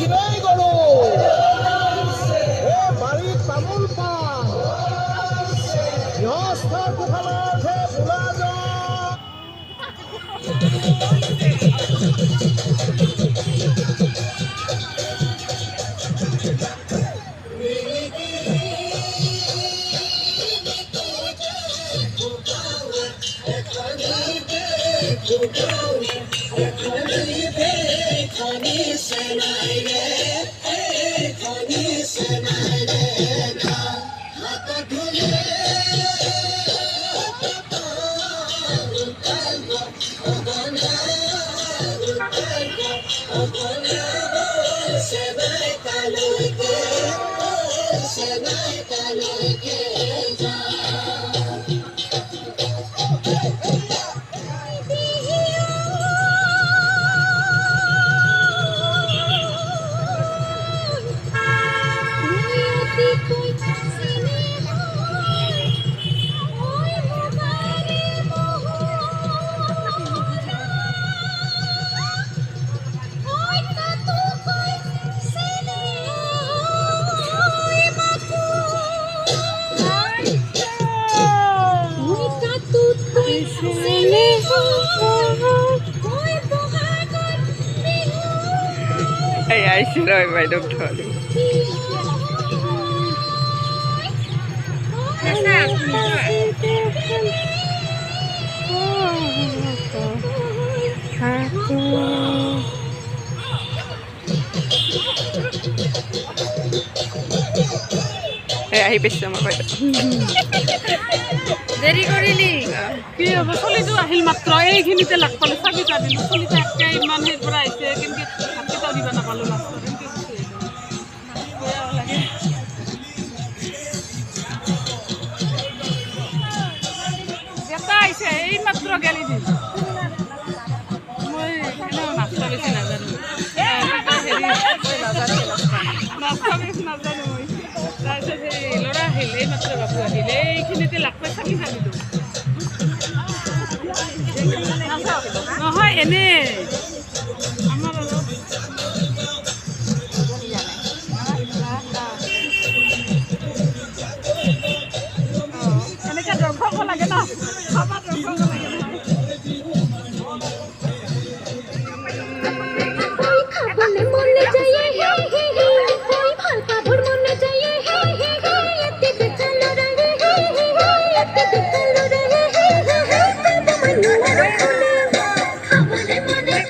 দেখিলেই গৰু বাৰীত তামোল পাণ গৃহস্থৰ কুশলাৰ্থে বোলা যোৱা I should know if I don't tell you. আহি পাইছে আমাৰ বাইদেউ দেৰি কৰিলি কি হ'ব চলিটো আহিল মাত্ৰ এইখিনিতে লাগ পালোঁ চাবিটা দিলোঁ চলিটো একে ইমান সেই পৰা আহিছে কিন্তু ভাতকেইটাও দিব নাপালোঁ লাষ্টত লাগে এটা আহিছে এই মাত্ৰ গেলি দিম মই নাস্তা বেছি নাজানো হেৰি নাস্তা বেছি নাজানো মই তাৰপিছত সেই ল'ৰা আহিল এই মাত্ৰ বাবু আহিল এইখিনিতে লাগ পাই চাবি চাবিলোঁ নহয় এনেই আমাৰ